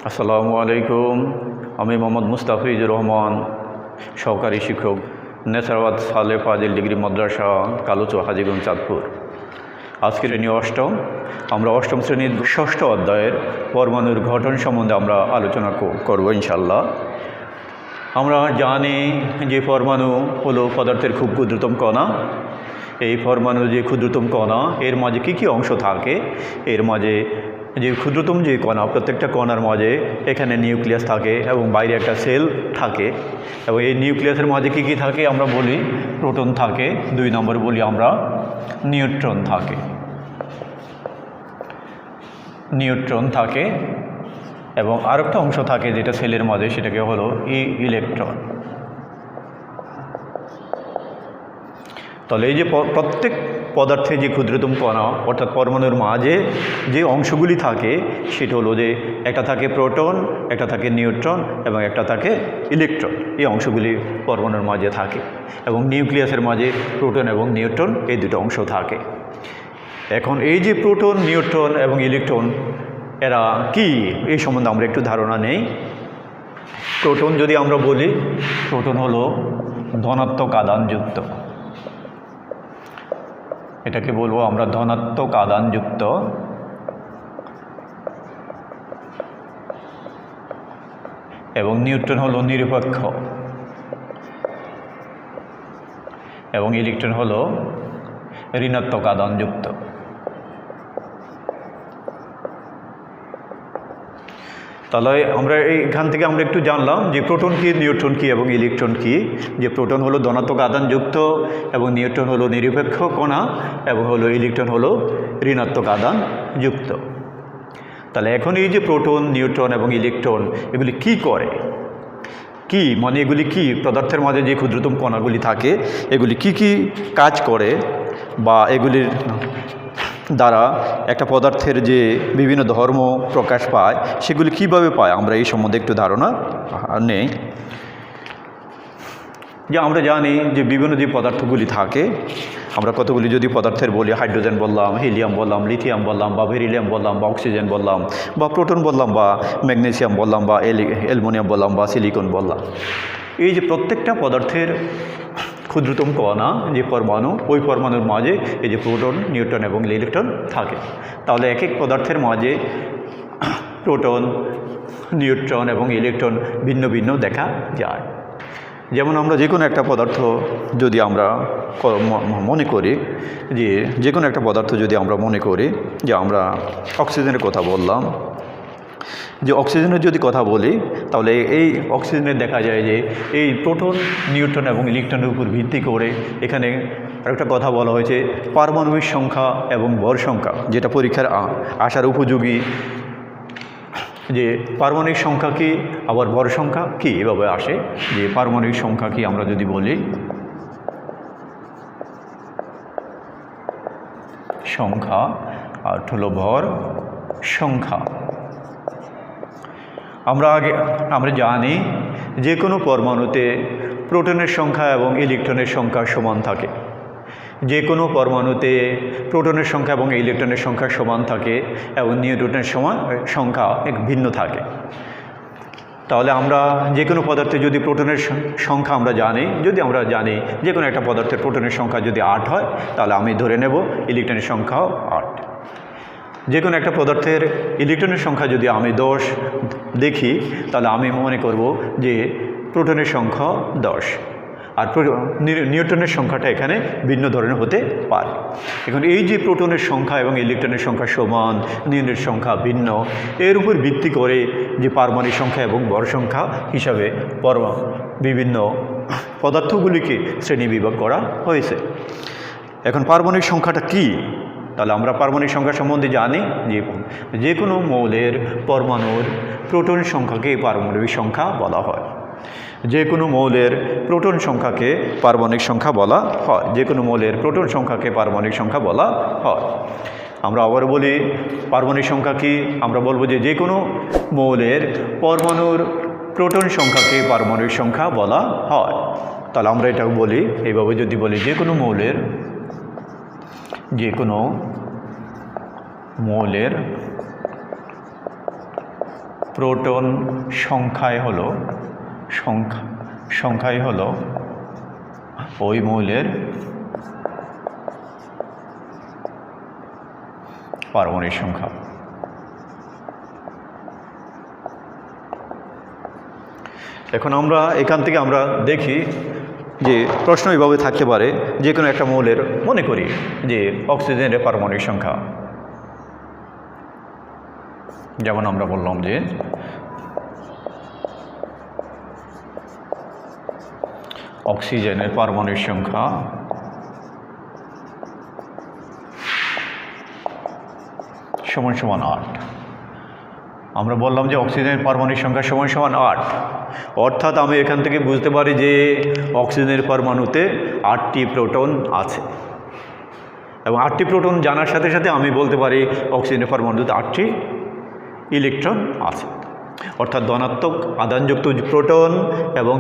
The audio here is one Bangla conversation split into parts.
আসসালামু আলাইকুম। আমি মোহাম্মদ মুস্তাফিজুর রহমান, সহকারী শিক্ষক, নেসারাবাদ সালে ফাজিল ডিগ্রি মাদ্রাসা, কালুচো, হাজীগঞ্জ, চাঁদপুর। আজকের শ্রেণী অষ্টম। আমরা অষ্টম শ্রেণীর ষষ্ঠ অধ্যায়ের পরমাণুর গঠন সম্বন্ধে আমরা আলোচনা করব ইনশাল্লাহ। আমরা জানি যে পরমাণু হলো পদার্থের খুব ক্ষুদ্রতম কণা। এই পরমাণু যে ক্ষুদ্রতম কণা, এর মাঝে কী কী অংশ থাকে, এর মাঝে যে ক্ষুদ্রতম যে কণা, প্রত্যেকটা কণার মাঝে এখানে নিউক্লিয়াস থাকে এবং বাইরে একটা সেল থাকে। এবং এই নিউক্লিয়াসের মাঝে কী কী থাকে আমরা বলি প্রোটন থাকে, 2 নম্বর বলি আমরা নিউট্রন থাকে। নিউট্রন থাকে এবং আরেকটা অংশ থাকে যেটা সেলের মাঝে, সেটাকে হলো ইলেকট্রন। তাহলে এই যে প্রত্যেক পদার্থে যে ক্ষুদ্রতম কণা অর্থাৎ পরমাণুর মাঝে যে অংশগুলি থাকে সেটা হলো যে একটা থাকে প্রোটন, একটা থাকে নিউট্রন এবং একটা থাকে ইলেকট্রন। এই অংশগুলি পরমাণুর মাঝে থাকে এবং নিউক্লিয়াসের মাঝে প্রোটন এবং নিউট্রন এই দুটো অংশ থাকে। এখন এই যে প্রোটন, নিউট্রন এবং ইলেকট্রন এরা কি, এই সম্বন্ধে আমরা একটু ধারণা নেই। প্রোটন যদি আমরা বলি, প্রোটন হলো ধনাত্মক আধানযুক্ত। এটাকে বলবো আমরা ধনাত্মক আধানযুক্ত। এবং নিউট্রন হলো নিরপেক্ষ এবং ইলেকট্রন হলো ঋণাত্মক আধানযুক্ত। তাহলে আমরা এইখান থেকে আমরা একটু জানলাম যে প্রোটন কী, নিউট্রন কী এবং ইলেকট্রন কী। যে প্রোটন হলো ধনাত্মক আধানযুক্ত এবং নিউট্রন হলো নিরপেক্ষ কণা এবং হলো ইলেকট্রন হলো ঋণাত্মক আধানযুক্ত। তাহলে এখন এই যে প্রোটন, নিউট্রন এবং ইলেকট্রন এগুলি কি করে, কি মানে এগুলি কি পদার্থের মাঝে যে ক্ষুদ্রতম কণাগুলি থাকে এগুলি কি কি কাজ করে, বা এগুলির দ্বারা একটা পদার্থের যে বিভিন্ন ধর্ম প্রকাশ পায় সেগুলি কিভাবে পায়, আমরা এই সম্বন্ধে একটু ধারণা নেই। যে আমরা জানি যে বিভিন্ন যে পদার্থগুলি থাকে, আমরা কতগুলি যদি পদার্থের বলি, হাইড্রোজেন বললাম, হিলিয়াম বললাম, লিথিয়াম বললাম, বা বেরিলিয়াম বললাম, বা অক্সিজেন বললাম, বা প্রোটন বললাম, বা ম্যাগনেসিয়াম বললাম, বা অ্যালুমিনিয়াম বললাম, বা সিলিকন বললাম। এই যে প্রত্যেকটা পদার্থের ক্ষুদ্রতম কণা যে পরমাণু, ওই পরমাণুর মাঝে এই যে প্রোটন, নিউট্রন এবং ইলেকট্রন থাকে। তাহলে এক এক পদার্থের মাঝে প্রোটন, নিউট্রন এবং ইলেকট্রন ভিন্ন ভিন্ন দেখা যায়। যেমন আমরা যে কোনো একটা পদার্থ যদি আমরা মনে করি, যে কোনো একটা পদার্থ যদি আমরা মনে করি যে আমরা অক্সিজেনের কথা বললাম, যে অক্সিজেনের যদি কথা বলি, তাহলে এই অক্সিজেনের দেখা যায় যে এই প্রোটন, নিউট্রন এবং ইলেকট্রনের উপর ভিত্তি করে এখানে আরেকটা কথা বলা হয়েছে পারমাণবিক সংখ্যা এবং ভর সংখ্যা, যেটা পরীক্ষার আসার উপযোগী। যে পারমাণবিক সংখ্যা কি আবার ভর সংখ্যা কি, এভাবে আসে। যে পারমাণবিক সংখ্যা কি আমরা যদি বলি, সংখ্যা আর হলো ভর সংখ্যা। আমরা জানি যে কোনো পরমাণুতে প্রোটনের সংখ্যা এবং ইলেকট্রনের সংখ্যা সমান থাকে। যে কোনো পরমাণুতে প্রোটনের সংখ্যা এবং ইলেকট্রনের সংখ্যা সমান থাকে এবং নিউট্রনের সংখ্যা ভিন্ন থাকে। তাহলে আমরা যে কোনো পদার্থে যদি প্রোটনের সংখ্যা আমরা জানি, যদি আমরা জানি যে কোনো একটা পদার্থের প্রোটনের সংখ্যা যদি 8 হয়, তাহলে আমি ধরে নেব ইলেকট্রনের সংখ্যাও 8। যে কোনো একটা পদার্থের ইলেকট্রনের সংখ্যা যদি আমি 10 দেখি, তাহলে আমি মনে করব যে প্রোটনের সংখ্যা 10। আর নিউট্রনের সংখ্যাটা এখানে ভিন্ন ধরনের হতে পারে। এখন এই যে প্রোটনের সংখ্যা এবং ইলেকট্রনের সংখ্যা সমান, নিউট্রনের সংখ্যা ভিন্ন, এর উপর ভিত্তি করে যে পারমাণবিক সংখ্যা এবং ভর সংখ্যা হিসাবে বিভিন্ন পদার্থগুলিকে শ্রেণীবিভাগ করা হয়েছে। এখন পারমাণবিক সংখ্যাটা কি, তাহলে আমরা পারমাণবিক সংখ্যা সম্বন্ধে জানি যে কোনো মৌলের পরমাণুর প্রোটন সংখ্যাকে পারমাণবিক সংখ্যা বলা হয়। যে কোনো মৌলের প্রোটন সংখ্যাকে পারমাণবিক সংখ্যা বলা হয়। যে কোনো মৌলের প্রোটন সংখ্যাকে পারমাণবিক সংখ্যা বলা হয়। আমরা আবার বলি পারমাণবিক সংখ্যা কি, আমরা বলবো যে কোনো মৌলের পরমাণুর প্রোটন সংখ্যাকে পারমাণবিক সংখ্যা বলা হয়। তাহলে আমরা এটাও বলি এইভাবে, যদি বলি যে কোনো মৌলের প্রোটন সংখ্যায় হলো ওই মৌলের পারমাণবিক সংখ্যা। এখন আমরা এখান থেকে আমরা দেখি যে প্রশ্ন এইভাবে থাকতে পারে, যে কোনো একটা মৌলের মনে করি যে অক্সিজেনের পারমাণবিক সংখ্যা, যেমন আমরা বললাম যে অক্সিজেনের পারমাণবিক সংখ্যা সমান সমান 8। আমরা বললাম যে অক্সিজেনের পারমাণবিক সংখ্যা সমান সমান 8, অর্থাৎ আমি এখান থেকে বুঝতে পারি যে অক্সিজেনের পরমাণুতে 8টি প্রোটন আছে, এবং 8টি প্রোটন জানার সাথে সাথে আমি বলতে পারি অক্সিজেনের পরমাণুতে 8টি ইলেকট্রন আছে, অর্থাৎ ধনাত্মক আধানযুক্ত প্রোটন এবং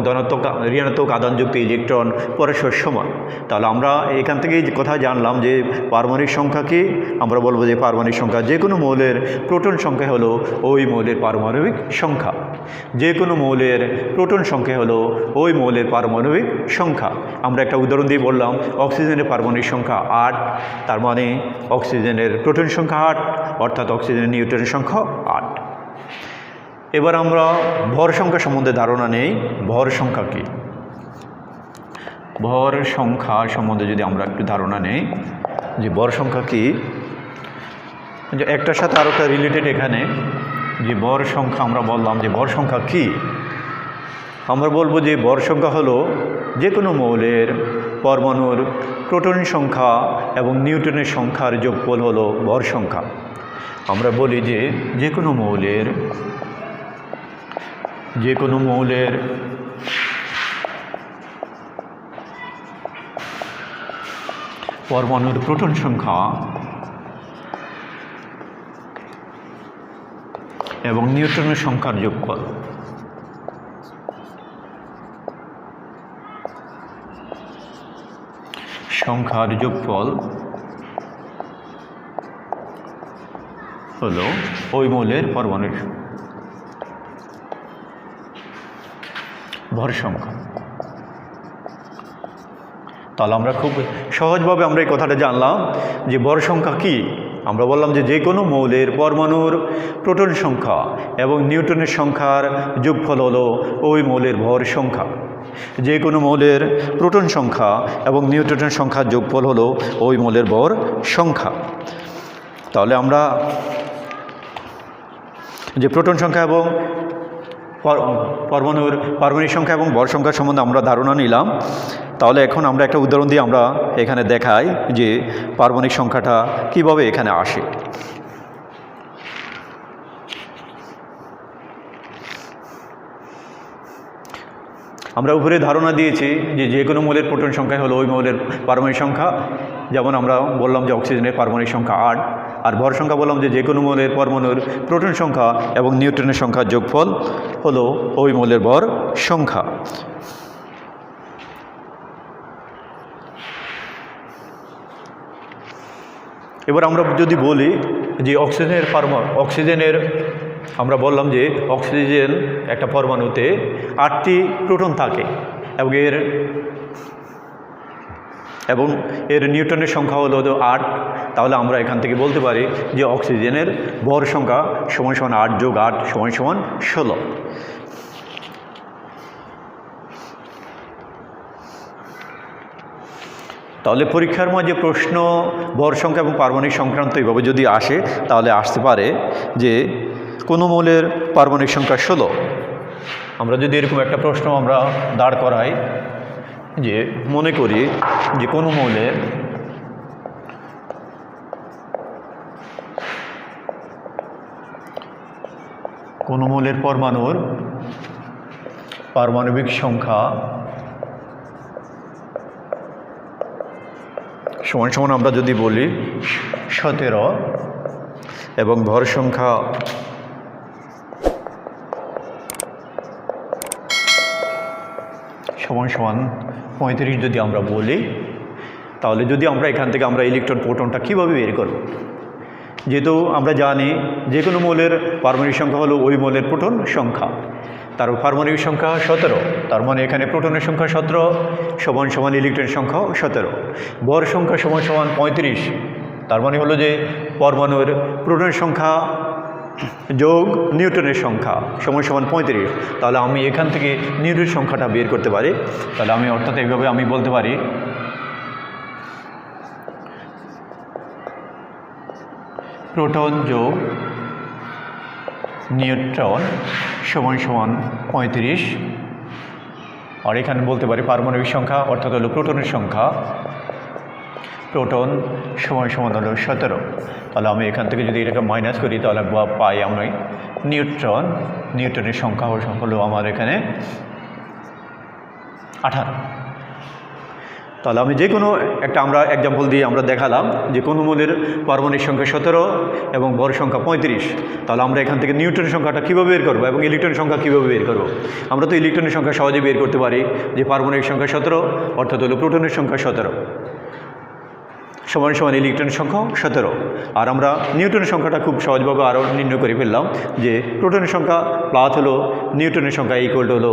ঋণাত্মক আধানযুক্ত ইলেকট্রন পরস্পর সমান। তাহলে আমরা এখান থেকেই কথা জানলাম যে পারমাণবিক সংখ্যা কি, আমরা বলবো যে পারমাণবিক সংখ্যা যে কোনো মৌলের প্রোটন সংখ্যা হলো ওই মৌলের পারমাণবিক সংখ্যা, যে কোনো মৌলের প্রোটন সংখ্যা হলো ওই মৌলের পারমাণবিক সংখ্যা। আমরা একটা উদাহরণ দিয়ে বললাম অক্সিজেনের পারমাণবিক সংখ্যা 8, তার মানে অক্সিজেনের প্রোটন সংখ্যা 8, অর্থাৎ অক্সিজেনের নিউট্রনের সংখ্যা 8। এবার আমরা ভর সংখ্যা সম্বন্ধে ধারণা নেই। ভর সংখ্যা কি? ভর সংখ্যা সম্বন্ধে যদি আমরা একটু ধারণা নেই যে ভর সংখ্যা কি, যে একটার সাথে আরও একটা রিলেটেড এখানে যে ভর সংখ্যা, আমরা বললাম যে ভর সংখ্যা কি, আমরা বলবো যে ভর সংখ্যা হলো যে কোনো মৌলের পরমাণুর প্রোটন সংখ্যা এবং নিউট্রনের সংখ্যার যোগফল হলো ভর সংখ্যা। আমরা বলি যে কোনো মৌলের পরমাণুর প্রোটন সংখ্যা এবং নিউট্রনের সংখ্যার যোগফল হলো ওই মৌলের পরমাণুর ভর সংখ্যা। তাহলে আমরা খুব সহজভাবে আমরা এই কথাটা জানলাম যে ভর সংখ্যা কি। আমরা বললাম যে কোনো মৌলের পরমাণুর প্রোটন সংখ্যা এবং নিউট্রনের সংখ্যার যোগফল হলো ওই মৌলের ভর সংখ্যা। যে কোনো মৌলের প্রোটন সংখ্যা এবং নিউট্রনের সংখ্যার যোগফল হলো ওই মৌলের ভর সংখ্যা। তাহলে আমরা যে প্রোটন সংখ্যা এবং পরমাণুর পারমাণবিক সংখ্যা এবং ভর সংখ্যা সম্বন্ধে আমরা ধারণা নিলাম। তাহলে এখন আমরা একটা উদাহরণ দিয়ে আমরা এখানে দেখাই যে পারমাণবিক সংখ্যাটা কিভাবে এখানে আসে। আমরা উপরে ধারণা দিয়েছি যে কোনো মৌলের প্রোটন সংখ্যা হলো ওই মৌলের পারমাণবিক সংখ্যা, যেমন আমরা বললাম যে অক্সিজেনের পারমাণবিক সংখ্যা 8, আর ভর সংখ্যা বললাম যে কোনো মৌলের পরমাণুর প্রোটন সংখ্যা এবং নিউট্রনের সংখ্যার যোগফল হলো ওই মৌলের ভর সংখ্যা। এবার আমরা যদি বলি যে অক্সিজেনের আমরা বললাম যে অক্সিজেন একটা পরমাণুতে 8টি প্রোটন থাকে এবং এর নিউট্রনের সংখ্যা হলো 8। তাহলে আমরা এখান থেকে বলতে পারি যে অক্সিজেনের ভর সংখ্যা সমান সমান 8 যোগ 8 সমান সমান 16। তাহলে পরীক্ষার মাঝে প্রশ্ন ভর সংখ্যা এবং পারমাণবিক সংক্রান্ত এইভাবে যদি আসে, তাহলে আসতে পারে যে কোনো মৌলের পারমাণবিক সংখ্যা 16। আমরা যদি এরকম একটা প্রশ্ন আমরা দাঁড় করাই যে মনে করি যে কোনো মৌলের পরমাণুর পারমাণবিক সংখ্যা সমান সমান আমরা যদি বলি 17 এবং ভর সংখ্যা সমান সমান 35 যদি আমরা বলি, তাহলে যদি আমরা এখান থেকে আমরা ইলেকট্রন প্রোটনটা কীভাবে বের করব, যেহেতু আমরা জানি যে কোনো মৌলের পারমাণবিক সংখ্যা হলো ওই মৌলের প্রোটন সংখ্যা, তার পারমাণবিক সংখ্যা 17, তার মানে এখানে প্রোটনের সংখ্যা 17 সমান সমান ইলেকট্রনের সংখ্যাও 17, ভর সংখ্যা সমান সমান 35, তার মানে হলো যে পরমাণুর প্রোটনের সংখ্যা যোগ নিউটনের সংখ্যা সমান সমান 35। তাহলে আমি এখান থেকে নিউটনের সংখ্যাটা বের করতে পারি। তাহলে আমি অর্থাৎ এইভাবে আমি বলতে পারি প্রোটন যোগ নিউট্রন সমান সমান 35, আর এখানে বলতে পারি পারমাণবিক সংখ্যা অর্থাৎ হলো প্রোটনের সংখ্যা, প্রোটন সমান সমান হলো 17। তাহলে আমি এখান থেকে যদি এটাকে মাইনাস করি তাহলে পাই আমি নিউটনের সংখ্যা হলো আমার এখানে 18। তাহলে আমি যে কোনো একটা আমরা এক্সাম্পল দিয়ে আমরা দেখালাম যে কোনো মৌলের পারমাণবিক সংখ্যা 17 এবং ভর সংখ্যা 35। তাহলে আমরা এখান থেকে নিউটনের সংখ্যাটা কীভাবে বের করবো এবং ইলেকট্রনের সংখ্যা কীভাবে বের করবো? আমরা তো ইলেকট্রনের সংখ্যা সহজে বের করতে পারি যে পারমাণবিক সংখ্যা 17 অর্থাৎ হলো প্রোটনের সংখ্যা 17 সমান সমান ইলেকট্রনের সংখ্যা 17, আর আমরা নিউটনের সংখ্যাটা খুব সহজভাবে আরও নির্ণয় করে ফেললাম যে প্রোটনের সংখ্যা প্লাস হলো নিউটনের সংখ্যা ইকুয়াল টু হলো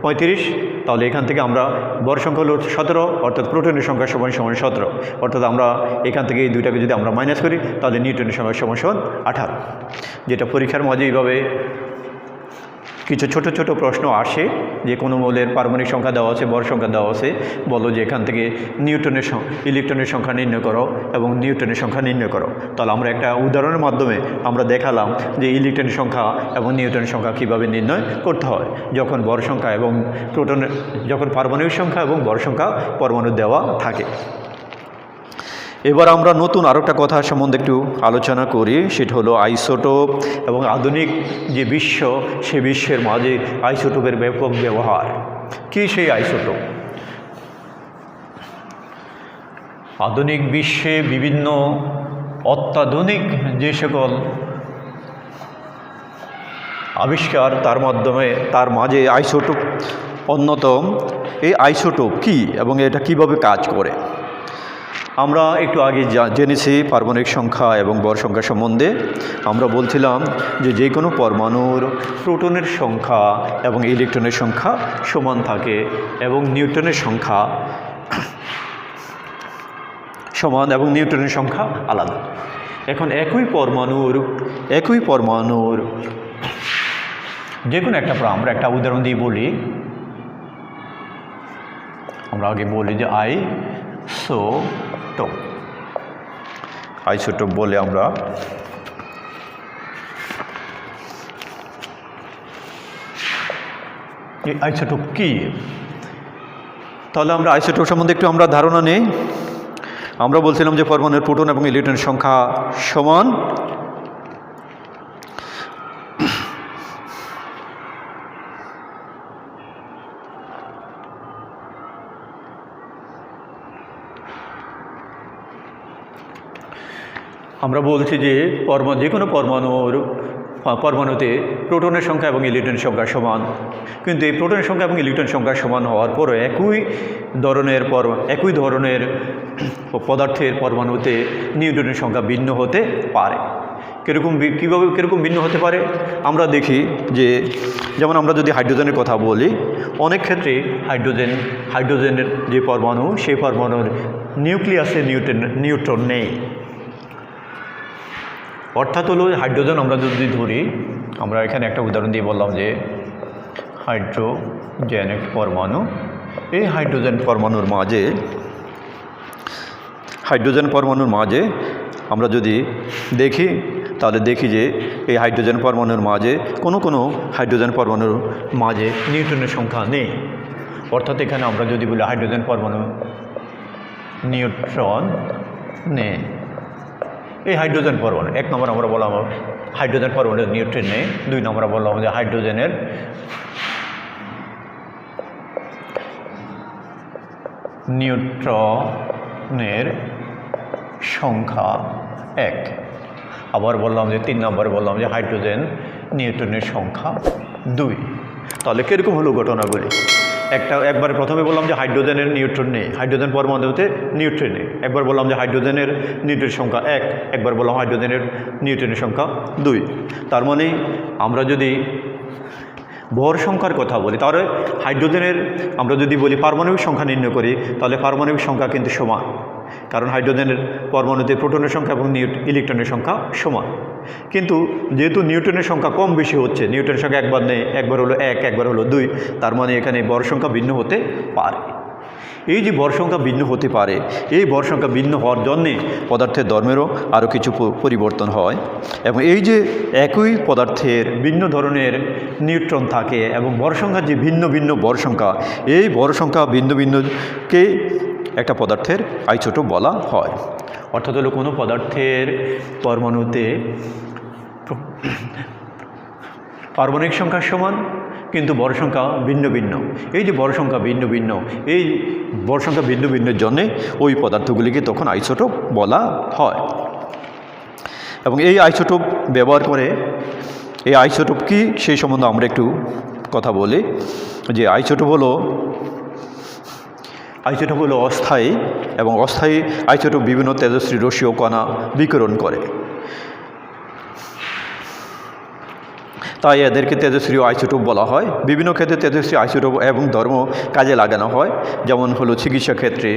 35। তাহলে এখান থেকে আমরা ভর সংখ্যা হলো 17 অর্থাৎ প্রোটনের সংখ্যা সমান সমান 17, অর্থাৎ আমরা এখান থেকে এই দুইটাকে যদি আমরা মাইনাস করি তাহলে নিউটনের সংখ্যা সমান সমান 18। যেটা পরীক্ষার মাঝে এইভাবে কিছু ছোট ছোট প্রশ্ন আসে যে কোনো মৌলের পারমাণবিক সংখ্যা দেওয়া আছে, ভর সংখ্যা দেওয়া আছে, বলো যে এখান থেকে ইলেকট্রনের সংখ্যা নির্ণয় করো এবং নিউটনের সংখ্যা নির্ণয় করো। তাহলে আমরা একটা উদাহরণের মাধ্যমে আমরা দেখালাম যে ইলেকট্রনের সংখ্যা এবং নিউটনের সংখ্যা কীভাবে নির্ণয় করতে হয় যখন ভর সংখ্যা এবং যখন পারমাণবিক সংখ্যা এবং ভর সংখ্যা পরমাণু দেওয়া থাকে। এবার আমরা নতুন আরও একটা কথা সম্বন্ধে একটু আলোচনা করি, সেটা হলো আইসোটোপ এবং আধুনিক যে বিশ্ব, সে বিশ্বের মাঝে আইসোটোপের ব্যাপক ব্যবহার। কী সেই আইসোটোপ? আধুনিক বিশ্বে বিভিন্ন অত্যাধুনিক যে সকল আবিষ্কার তার মাঝে আইসোটোপ অন্যতম। এই আইসোটোপ কী এবং এটা কিভাবে কাজ করে? আমরা একটু আগে জেনেছি পারমাণবিক সংখ্যা এবং ভর সংখ্যা সম্বন্ধে। আমরা বলছিলাম যে কোনো পরমাণুর প্রোটনের সংখ্যা এবং ইলেকট্রনের সংখ্যা সমান থাকে এবং নিউটনের সংখ্যা সমান এবং নিউটনের সংখ্যা আলাদা। এখন একই পরমাণুর যে কোনো একটা আমরা একটা উদাহরণ দিয়ে বলি। আমরা আগে বলি যে আইসোটোপ বলে আমরা আইসোটোপ কি? তাহলে আমরা আইসোটোপ সম্বন্ধে একটু আমরা ধারণা নেই। আমরা বলছিলাম যে পরমাণুর প্রোটন এবং ইলেকট্রনের সংখ্যা সমান। আমরা বলছি যে যে কোনো পরমাণুতে প্রোটনের সংখ্যা এবং ইলেকট্রনের সংখ্যা সমান, কিন্তু এই প্রোটনের সংখ্যা এবং ইলেকট্রনের সংখ্যা সমান হওয়ার পরও একই ধরনের পদার্থের পরমাণুতে নিউটনের সংখ্যা ভিন্ন হতে পারে। কীরকম ভিন্ন হতে পারে? আমরা দেখি যে যেমন আমরা যদি হাইড্রোজেনের কথা বলি, অনেক ক্ষেত্রে হাইড্রোজেনের যে পরমাণু, সেই পরমাণুর নিউক্লিয়াসে নিউট্রন নেই। অর্থাৎ হলো হাইড্রোজেন আমরা যদি ধরি, আমরা এখানে একটা উদাহরণ দিয়ে বললাম যে হাইড্রোজেন একটি পরমাণু। এই হাইড্রোজেন পরমাণুর মাঝে আমরা যদি দেখি তাহলে দেখি যে এই হাইড্রোজেন পরমাণুর মাঝে কোনো হাইড্রোজেন পরমাণুর মাঝে নিউটনের সংখ্যা নেই। অর্থাৎ এখানে আমরা যদি বলি হাইড্রোজেন পরমাণু নিউট্রন নেই। এই হাইড্রোজেন পরমাণু 1 নম্বর আমরা বললাম হাইড্রোজেন পরমাণুর নিউট্রন নেই। 2 নম্বর বললাম যে হাইড্রোজেনের নিউট্রনের সংখ্যা 1। আবার বললাম যে 3 নম্বরে বললাম যে হাইড্রোজেন নিউট্রনের সংখ্যা 2। তাহলে কীরকম হলো ঘটনাগুলি? একবার প্রথমে বললাম যে হাইড্রোজেনের নিউট্রন নেই, হাইড্রোজেন পরমাণুতে নিউট্রন নেই। একবার বললাম যে হাইড্রোজেনের নিউট্রনের সংখ্যা 1, একবার বললাম হাইড্রোজেনের নিউট্রনের সংখ্যা 2। তার মানে আমরা যদি ভর সংখ্যার কথা বলি, তাহলে হাইড্রোজেনের আমরা যদি বলি পারমাণবিক সংখ্যা নির্ণয় করি, তাহলে পারমাণবিক সংখ্যা কিন্তু সমান, কারণ হাইড্রোজেনের পরমাণুতে প্রোটনের সংখ্যা এবং ইলেকট্রনের সংখ্যা সমান। কিন্তু যেহেতু নিউটনের সংখ্যা কম বেশি হচ্ছে, নিউটনের সংখ্যা একবার নেই, একবার হলো 1, একবার হলো 2, তার মানে এখানে ভর সংখ্যা ভিন্ন হতে পারে। এই যে ভর সংখ্যা ভিন্ন হতে পারে, এই ভর সংখ্যা ভিন্ন হওয়ার জন্যে পদার্থের ধর্মেরও আরও কিছু পরিবর্তন হয়। এবং এই যে একই পদার্থের ভিন্ন ধরনের নিউট্রন থাকে এবং ভর সংখ্যা যে ভিন্ন ভিন্ন ভর সংখ্যা, এই ভর সংখ্যা ভিন্ন ভিন্নকে একটা পদার্থের আইসোটোপ বলা হয়। অর্থাৎ হলো কোনো পদার্থের পরমাণুতে পারমাণবিক সংখ্যা সমান কিন্তু ভর সংখ্যা ভিন্ন ভিন্ন। এই যে ভর সংখ্যা ভিন্ন ভিন্ন, এই ভর সংখ্যা ভিন্ন ভিন্নের জন্যে ওই পদার্থগুলিকে তখন আইসোটোপ বলা হয়। এবং এই আইসোটোপ ব্যবহার করে, এই আইসোটোপ কি সেই সম্বন্ধে আমরা একটু কথা বলি। যে আইসোটোপ হলো অস্থায়ী, এবং অস্থায়ী আইসোটোপ বিভিন্ন তেজস্ক্রিয় রশ্মি ও কণা বিকিরণ করে, তাই এদেরকে তেজস্ক্রিয় আইসোটোপ বলা হয়। বিভিন্ন ক্ষেত্রে তেজস্ক্রিয় আইসোটোপ এবং ধর্ম কাজে লাগানো হয়, যেমন হলো চিকিৎসা ক্ষেত্রে,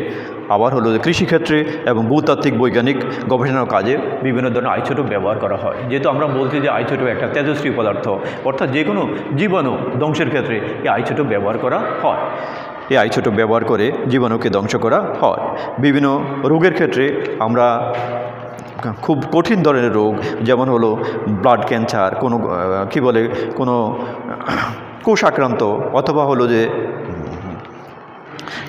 আবার হলো কৃষিক্ষেত্রে এবং ভূতাত্ত্বিক বৈজ্ঞানিক গবেষণার কাজে বিভিন্ন ধরনের আইসোটোপ ব্যবহার করা হয়। যেহেতু আমরা বলছি যে আইসোটোপ একটা তেজস্ক্রিয় পদার্থ, অর্থাৎ যে কোনো জীবাণু ধ্বংসের ক্ষেত্রে এই আইসোটোপ ব্যবহার করা হয়। এই আইসোটোপ ব্যবহার করে জীবাণুকে ধ্বংস করা হয়। বিভিন্ন রোগের ক্ষেত্রে আমরা খুব কঠিন ধরনের রোগ, যেমন হলো ব্লাড ক্যান্সার, কোনো কোষ আক্রান্ত অথবা হলো যে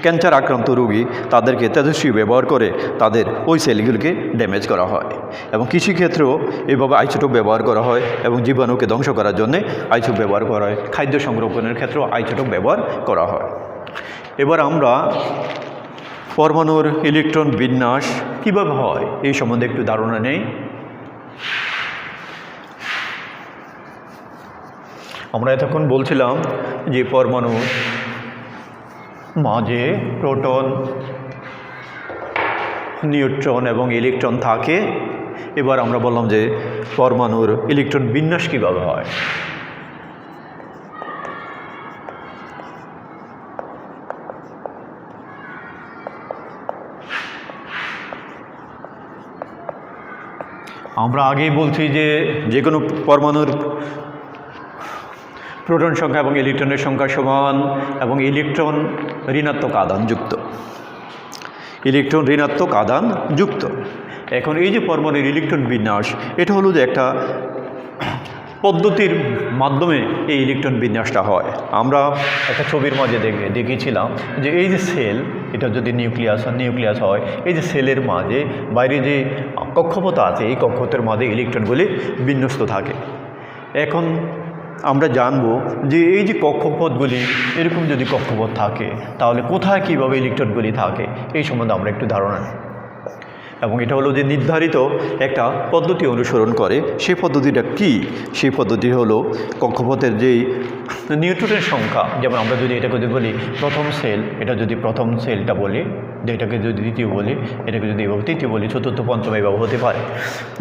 ক্যান্সার আক্রান্ত রোগী, তাদেরকে তেজস্ক্রিয় ব্যবহার করে তাদের ওই সেলগুলিকে ড্যামেজ করা হয়। এবং কৃষিক্ষেত্রেও এইভাবে আইসোটোপ ব্যবহার করা হয় এবং জীবাণুকে ধ্বংস করার জন্যে আইসোটোপ ব্যবহার করা হয়। খাদ্য সংরক্ষণের ক্ষেত্রেও আইসোটোপ ব্যবহার করা হয়। এবার আমরা পরমাণুর ইলেকট্রন বিন্যাস কীভাবে হয় এই সম্বন্ধে একটু ধারণা নেই। আমরা এতক্ষণ বলছিলাম যে পরমাণুর মাঝে প্রোটন, নিউট্রন এবং ইলেকট্রন থাকে। এবার আমরা বললাম যে পরমাণুর ইলেকট্রন বিন্যাস কীভাবে হয়। আমরা আগেই বলছি যে কোনো পরমাণুর প্রোটন সংখ্যা এবং ইলেকট্রনের সংখ্যা সমান এবং ইলেকট্রন ঋণাত্মক আধান যুক্ত। ইলেকট্রন ঋণাত্মক আধান যুক্ত। এখন এই যে পরমাণুর ইলেকট্রন বিন্যাস, এটা হলো যে একটা পদ্ধতির মাধ্যমে এই ইলেকট্রন বিন্যাসটা হয়। আমরা একটা ছবির মাঝে দেখিয়েছিলাম যে এই যে সেল, এটা যদি নিউক্লিয়াস হয়, এই যে সেলের মাঝে বাইরে যে কক্ষপথ আছে, এই কক্ষপথের মাঝে ইলেকট্রনগুলি বিন্যস্ত থাকে। এখন আমরা জানব যে এই যে কক্ষপথগুলি, এরকম যদি কক্ষপথ থাকে তাহলে কোথায় কীভাবে ইলেকট্রনগুলি থাকে এই সম্বন্ধে আমরা একটু ধারণা নিই। এবং এটা হলো যে নির্ধারিত একটা পদ্ধতি অনুসরণ করে। সেই পদ্ধতিটা কি? সেই পদ্ধতি হলো কক্ষপথের যেই নিউট্রনের সংখ্যা, যেমন আমরা যদি এটাকে যদি বলি প্রথম সেল, এটা যদি প্রথম সেলটা বলি, যেটাকে যদি দ্বিতীয় বলি, এটাকে যদি এভাবে তৃতীয় বলি, চতুর্থ পঞ্চম এভাবে হতে পারে।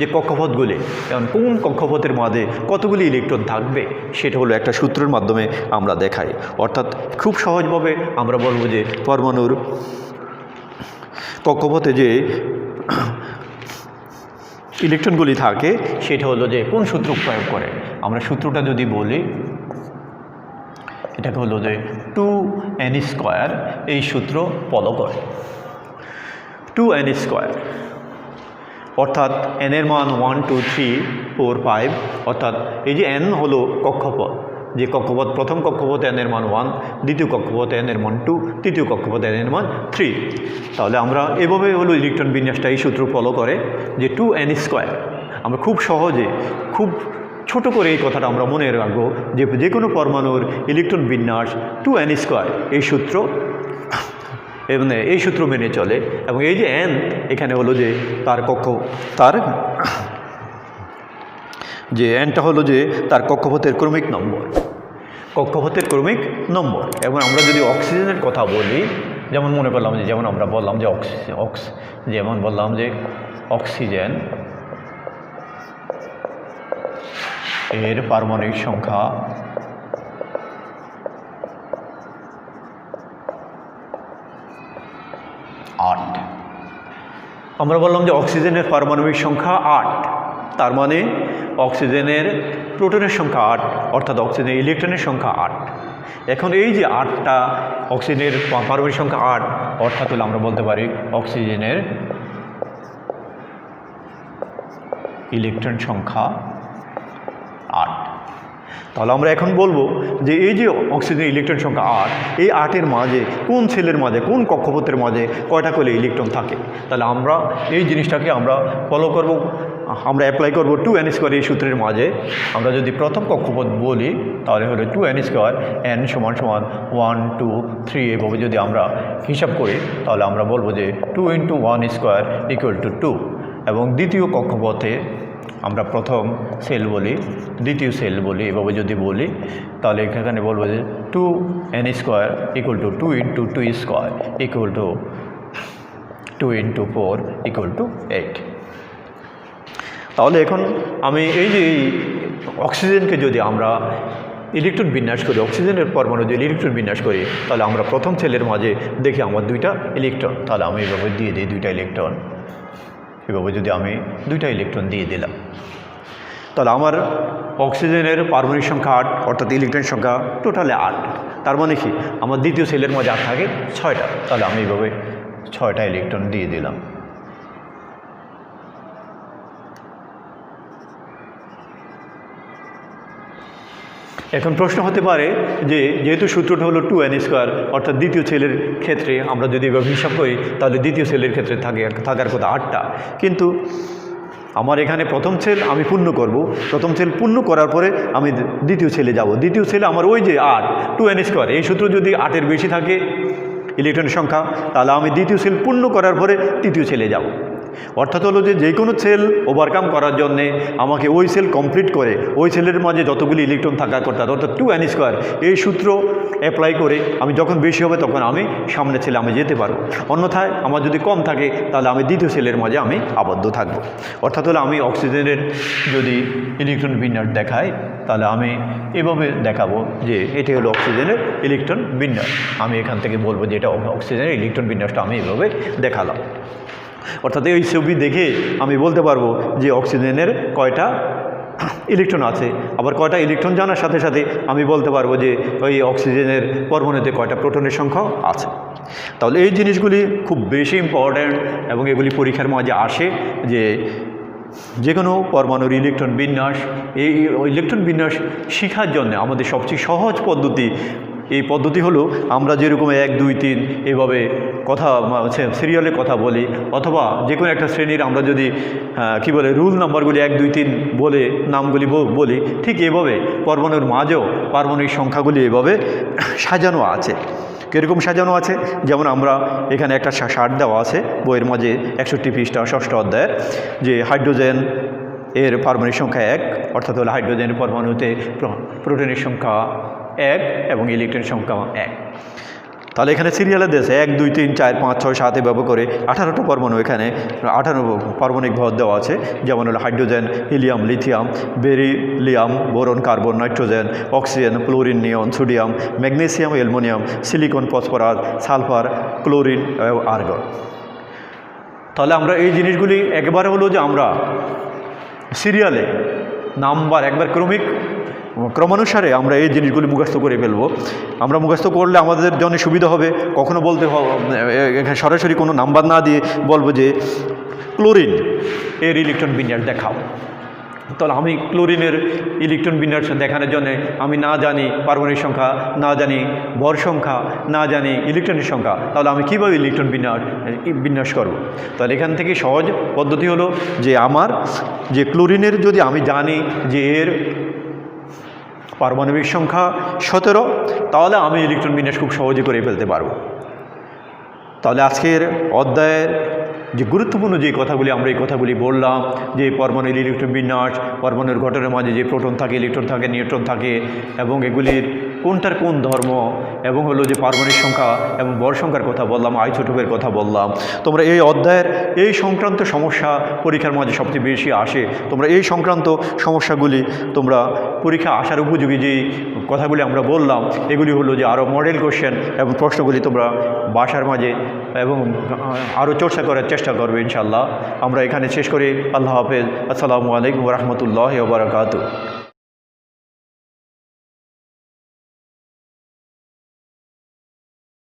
যে কক্ষপথগুলি, যেমন কোন কক্ষপথের মাঝে কতগুলি ইলেকট্রন থাকবে সেটা হলো একটা সূত্রের মাধ্যমে আমরা দেখাই। অর্থাৎ খুব সহজভাবে আমরা বলবো যে পরমাণুর কক্ষপথে যে ইলেকট্রনগুলি থাকে সেটা হলো যে কোন সূত্র প্রয়োগ করে। আমরা সূত্রটা যদি বলি, এটাকে হলো যে 2n², এই সূত্র ফলো করে। 2n², অর্থাৎ n এর মান 1 2 3 4 5, অর্থাৎ এই যে n হলো কক্ষপথ, যে কক্ষপথ প্রথম কক্ষপথ n এর মান 1, দ্বিতীয় কক্ষপথ n এর মান 2, তৃতীয় কক্ষপথ n এর মান 3। তাহলে আমরা এভাবে হলো ইলেকট্রন বিন্যাসটা এই সূত্র ফলো করে যে 2n²। আমরা খুব সহজে, খুব ছোট করে এই কথাটা আমরা মনে রাখবো যে কোনো পরমাণুর ইলেকট্রন বিন্যাস 2n², এই সূত্র মেনে চলে। এবং এই যে n, এখানে হলো যে যে nটা হলো যে তার কক্ষপথের ক্রমিক নম্বর। কক্ষপথের ক্রমিক নম্বর। এবং আমরা যদি অক্সিজেনের কথা বলি, যেমন মনে করলাম যে যেমন আমরা বললাম যে যেমন বললাম যে অক্সিজেন এর পারমাণবিক সংখ্যা 8। আমরা বললাম যে অক্সিজেনের পারমাণবিক সংখ্যা 8, তার মানে অক্সিজেনের প্রোটনের সংখ্যা 8, অর্থাৎ অক্সিজেনের ইলেকট্রনের সংখ্যা 8। এখন এই যে 8টা অক্সিজেনের পারমাণবিক সংখ্যা 8, অর্থাৎ হলে আমরা বলতে পারি অক্সিজেনের ইলেকট্রন সংখ্যা 8। তাহলে আমরা এখন বলবো যে এই যে অক্সিজেনের ইলেকট্রন সংখ্যা 8, এই 8-এর মাঝে কোন সেলের মাঝে, কোন কক্ষপথের মাঝে কয়টা করে ইলেকট্রন থাকে। তাহলে আমরা এই জিনিসটাকে আমরা ফলো করব, আমরা অ্যাপ্লাই করব 2n² এই সূত্রের মাঝে। আমরা যদি প্রথম কক্ষপথ বলি তাহলে হলো 2n², n সমান 1 2 3 এভাবে যদি আমরা হিসাব করি তাহলে আমরা বলবো যে 2 × 1² = 2। এবং দ্বিতীয় কক্ষপথে আমরা প্রথম সেল বলি, দ্বিতীয় সেল বলি, এভাবে যদি বলি তাহলে এখানে বলবো যে 2n² = 2 × 2² = 2 × 4 = 8। তাহলে এখন আমি এই যে অক্সিজেনকে যদি আমরা ইলেকট্রন বিন্যাস করি, অক্সিজেনের পরমাণু যদি ইলেকট্রন বিন্যাস করি তাহলে আমরা প্রথম সেলের মাঝে দেখি আমার 2টা ইলেকট্রন। তাহলে আমি এভাবে দিয়ে দিই 2টা ইলেকট্রন, এভাবে যদি আমি 2টা ইলেকট্রন দিয়ে দিলাম তাহলে আমার অক্সিজেনের পারমাণবিক সংখ্যা 8, অর্থাৎ ইলেকট্রন সংখ্যা টোটালে 8। তার মানে কি আমার দ্বিতীয় সেলের মাঝে 8 থাকে 6টা। তাহলে আমি এভাবে 6টা ইলেকট্রন দিয়ে দিলাম। এখন প্রশ্ন হতে পারে যে যেহেতু সূত্রটা হলো 2n², অর্থাৎ দ্বিতীয় সেলের ক্ষেত্রে আমরা যদি এভাবে হিসাব করি তাহলে দ্বিতীয় সেলের ক্ষেত্রে থাকার কথা 8টা, কিন্তু আমার এখানে প্রথম সেল আমি পূর্ণ করব। প্রথম সেল পূর্ণ করার পরে আমি দ্বিতীয় সেলে যাব। দ্বিতীয় সেলে আমার ওই যে 8 2n², এই সূত্র যদি 8-এর বেশি থাকে ইলেকট্রনের সংখ্যা তাহলে আমি দ্বিতীয় সেল পূর্ণ করার পরে তৃতীয় সেলে যাব। অর্থাৎ হলো যে কোনো সেল ওভারকাম করার জন্যে আমাকে ওই সেল কমপ্লিট করে ওই সেলের মাঝে যতগুলি ইলেকট্রন থাকা করতে হবে, অর্থাৎ 2n², এই সূত্র অ্যাপ্লাই করে আমি যখন বেশি হবে তখন আমি সামনের সেলে আমি যেতে পারবো। অন্যথায় আমার যদি কম থাকে তাহলে আমি দ্বিতীয় সেলের মাঝে আমি আবদ্ধ থাকব। অর্থাৎ হলো আমি অক্সিজেনের যদি ইলেকট্রন বিন্যাস দেখাই তাহলে আমি এভাবে দেখাবো যে এটি হলো অক্সিজেনের ইলেকট্রন বিন্যাস। আমি এখান থেকে বলবো যে এটা অক্সিজেনের ইলেকট্রন বিন্যাসটা আমি এভাবে দেখালাম। অর্থাৎ এই ছবি দেখে আমি বলতে পারবো যে অক্সিজেনের কয়টা ইলেকট্রন আছে, আবার কয়টা ইলেকট্রন জানার সাথে সাথে আমি বলতে পারবো যে ওই অক্সিজেনের পরমাণুতে কয়টা প্রোটনের সংখ্যা আছে। তাহলে এই জিনিসগুলি খুব বেশি ইম্পর্ট্যান্ট এবং এগুলি পরীক্ষার মাঝে আসে যে কোনো পরমাণুর ইলেকট্রন বিন্যাস। এই ইলেকট্রন বিন্যাস শেখার জন্য আমাদের সবচেয়ে সহজ পদ্ধতি এই পদ্ধতি হলো আমরা যেরকম 1 2 3 এভাবে কথা সিরিয়ালে কথা বলি, অথবা যে কোনো একটা শ্রেণীর আমরা যদি কি বলে রুল নাম্বারগুলি 1 2 3 বলে নামগুলি বলি, ঠিক এভাবে পরমাণুর মাঝেও পারমাণবিক সংখ্যাগুলি এভাবে সাজানো আছে। কীরকম সাজানো আছে, যেমন আমরা এখানে একটা শার্ট দেওয়া আছে বইয়ের মাঝে 61 পৃষ্ঠা 6ষ্ঠ অধ্যায়ের, যে হাইড্রোজেন এর পারমাণবিক সংখ্যা 1, অর্থাৎ হলো হাইড্রোজেনের পরমাণুতে প্রোটনের সংখ্যা 1 এবং ইলেকট্রনের সংখ্যা 1। তাহলে এখানে সিরিয়ালে দিয়েছে 1 2 3 4 5 6 7 এভাবে করে 18টা পরমাণু, এখানে 18 পারমাণবিক ভর দেওয়া আছে। যেমন হলো hydrogen, helium, lithium, beryllium, boron, carbon, nitrogen, oxygen, chlorine, neon, sodium, magnesium, aluminium, silicon, phosphorus, sulphur, chlorine, argon. তাহলে আমরা এই জিনিসগুলি একবারে হলো যে আমরা সিরিয়ালে নাম্বার একবার ক্রমানুসারে আমরা এই জিনিসগুলি মুখস্থ করে ফেলবো। আমরা মুখস্থ করলে আমাদের জন্য সুবিধা হবে। কখনো বলতে এখানে সরাসরি কোনো নাম্বার না দিয়ে বলবো যে ক্লোরিন এর ইলেকট্রন বিন্যাস দেখাও। তাহলে আমি ক্লোরিনের ইলেকট্রন বিন্যাস দেখানোর জন্য আমি না জানি পারমাণবিক সংখ্যা, না জানি ভর সংখ্যা, না জানি ইলেকট্রনের সংখ্যা, তাহলে আমি কীভাবে ইলেকট্রন বিন্যাস করব? তাহলে এখান থেকে সহজ পদ্ধতি হলো যে আমার যে ক্লোরিনের যদি আমি জানি যে এর পারমাণবিক সংখ্যা 17, তাহলে আমি ইলেকট্রন বিন্যাস খুব সহজে করে ফেলতে পারবো। তাহলে আজকের অধ্যায়ের যে গুরুত্বপূর্ণ যে কথাগুলি আমরা এই কথাগুলি বললাম, যে পরমাণুর ইলেকট্রন বিন্যাস, পরমাণুর গঠনের মাঝে যে প্রোটন থাকে, ইলেকট্রন থাকে, নিউট্রন থাকে এবং এগুলির কোনটার কোন ধর্ম, এবং হলো যে পার্বণিক সংখ্যা এবং বড় সংখ্যার কথা বললাম, আইসোটোপের কথা বললাম। তোমরা এই অধ্যায়ের এই সংক্রান্ত সমস্যা পরীক্ষার মাঝে সবচেয়ে বেশি আসে। তোমরা এই সংক্রান্ত সমস্যাগুলি তোমরা পরীক্ষা আসার উপযোগী যেই কথাগুলি আমরা বললাম, এগুলি হলো যে আরও মডেল কোশ্চেন এবং প্রশ্নগুলি তোমরা বাসার মাঝে এবং আরও চর্চা করার চেষ্টা করবে ইনশাআল্লাহ। আমরা এখানে শেষ করি। আল্লাহ হাফেজ। আসসালামু আলাইকুম ওয়া রাহমাতুল্লাহি ওয়া বারাকাতুহু।